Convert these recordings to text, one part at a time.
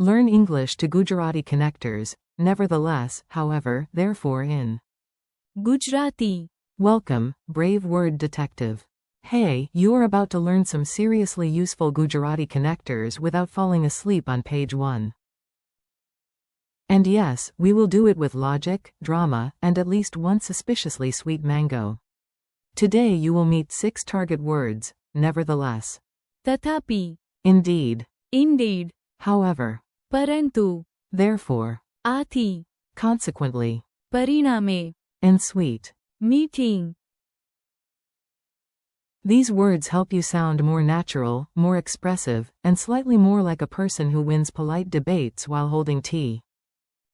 Learn English to Gujarati connectors, nevertheless, however, therefore in Gujarati. Welcome, brave word detective. Hey, you are about to learn some seriously useful Gujarati connectors without falling asleep on page 1. And yes, we will do it with logic, drama, and at least one suspiciously sweet mango. Today you will meet 6 target words, nevertheless. Tathapi. Indeed. Indeed. However. Parantu. Therefore. Athi. Consequently. Pariname. And sweet. Meeting. These words help you sound more natural, more expressive, and slightly more like a person who wins polite debates while holding tea.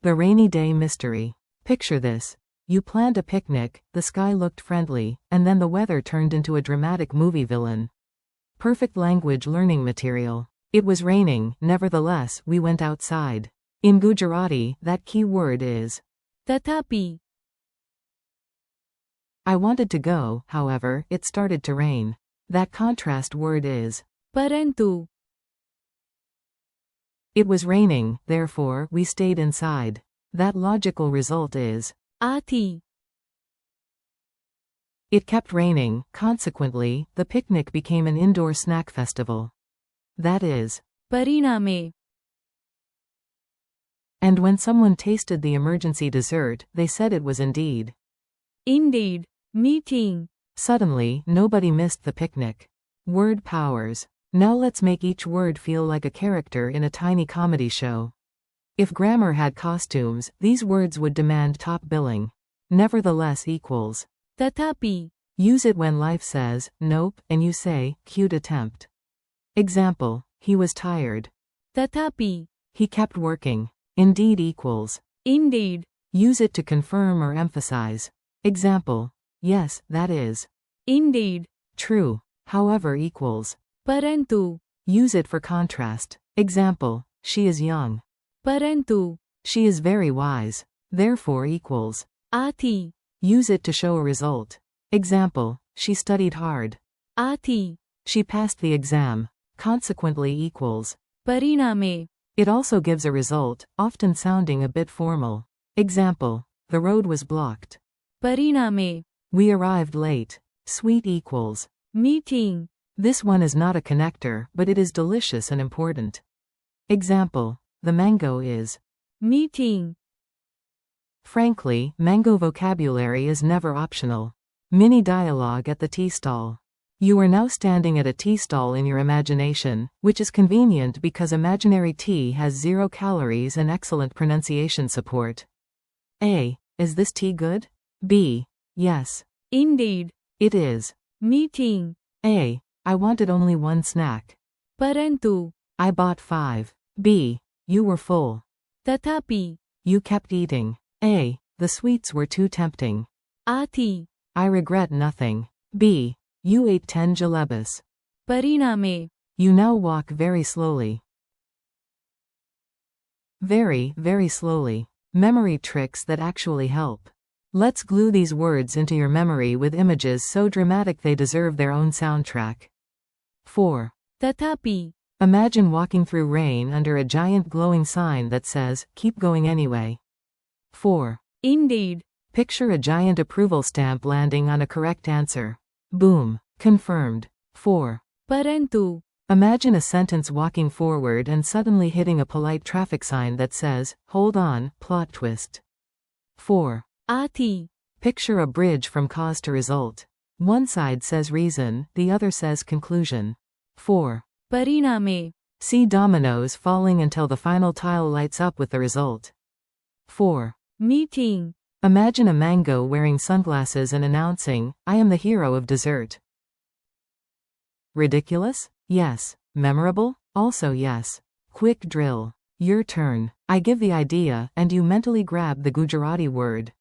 The rainy day mystery. Picture this. You planned a picnic, the sky looked friendly, and then the weather turned into a dramatic movie villain. Perfect language learning material. It was raining, nevertheless, we went outside. In Gujarati, that key word is Tathapi. I wanted to go, however, it started to rain. That contrast word is Parantu. It was raining, therefore, we stayed inside. That logical result is Athi. It kept raining, consequently, the picnic became an indoor snack festival. That is Pariname. And when someone tasted the emergency dessert, they said it was indeed. Indeed. Meeting. Suddenly, nobody missed the picnic. Word powers. Now let's make each word feel like a character in a tiny comedy show. If grammar had costumes, these words would demand top billing. Nevertheless equals Tathapi. Use it when life says, nope, and you say, cute attempt. Example, he was tired. Tathapi. He kept working. Indeed equals Indeed. Use it to confirm or emphasize. Example, yes, that is Indeed. true. However equals Parantu. Use it for contrast. Example, she is young. Parantu. She is very wise. Therefore equals Athi. Use it to show a result. Example, she studied hard. Athi. She passed the exam. Consequently equals Pariname. It also gives a result, often sounding a bit formal. Example, the road was blocked. Pariname. We arrived late. Sweet equals Meeting. This one is not a connector, but it is delicious and important. Example, the mango is Meeting. Frankly, mango vocabulary is never optional. Mini dialogue at the tea stall. You are now standing at a tea stall in your imagination, which is convenient because imaginary tea has 0 calories and excellent pronunciation support. A. Is this tea good? B. Yes. Indeed. It is. Meeting. A. I wanted only 1 snack. Parantu. I bought 5. B. You were full. Tathapi. You kept eating. A. The sweets were too tempting. Athi. I regret nothing. B. You ate 10 jalebis. Pariname. You now walk very slowly. Very, very slowly. Memory tricks that actually help. Let's glue these words into your memory with images so dramatic they deserve their own soundtrack. 4. Tathapi. Imagine walking through rain under a giant glowing sign that says, keep going anyway. 4. Indeed. Picture a giant approval stamp landing on a correct answer. Boom. Confirmed. 4. Parantu. Imagine a sentence walking forward and suddenly hitting a polite traffic sign that says, hold on, plot twist. 4. Athi. Picture a bridge from cause to result. One side says reason, the other says conclusion. 4. Pariname. See dominoes falling until the final tile lights up with the result. 4. Meeting. Imagine a mango wearing sunglasses and announcing, I am the hero of dessert. Ridiculous? Yes. Memorable? Also yes. Quick drill. Your turn. I give the idea, and you mentally grab the Gujarati word.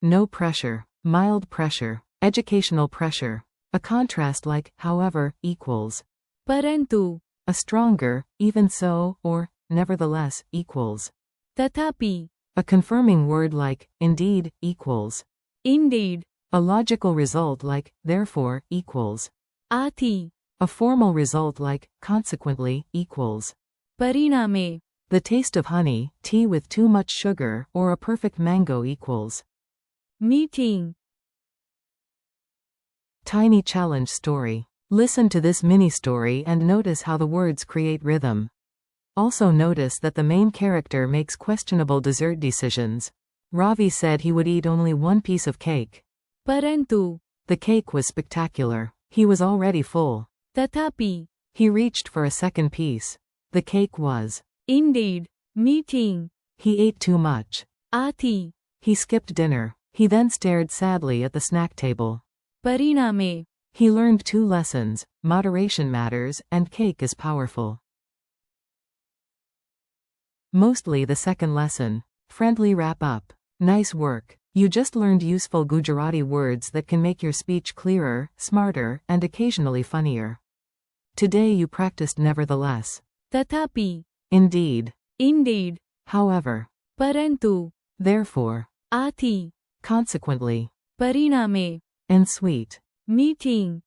No pressure. Mild pressure. Educational pressure. A contrast like, however, equals Parantu. a stronger, even so, or, nevertheless, equals Tathapi. a confirming word like, indeed, equals Indeed. a logical result like, therefore, equals Athi. a formal result like, consequently, equals Pariname. The taste of honey, tea with too much sugar, or a perfect mango equals. Meeting. Tiny challenge story. Listen to this mini story and notice how the words create rhythm. Also notice that the main character makes questionable dessert decisions. Ravi said he would eat only one piece of cake. Parantu. The cake was spectacular. He was already full. Tathapi. He reached for a second piece. The cake was. Indeed. Meeting. He ate too much. Athi. He skipped dinner. He then stared sadly at the snack table. Pariname. He learned 2 lessons: moderation matters, and cake is powerful. Mostly the second lesson. Friendly wrap up. Nice work. You just learned useful Gujarati words that can make your speech clearer, smarter, and occasionally funnier. Today you practiced nevertheless. Tathapi. Indeed. Indeed. However. Parantu. Therefore. Athi. Consequently. Pariname. And sweet. Meeting.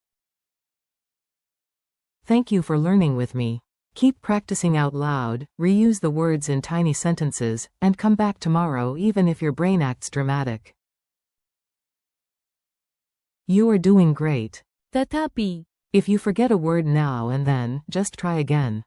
Thank you for learning with me. Keep practicing out loud, reuse the words in tiny sentences, and come back tomorrow even if your brain acts dramatic. You are doing great. Tathapi. If you forget a word now and then, just try again.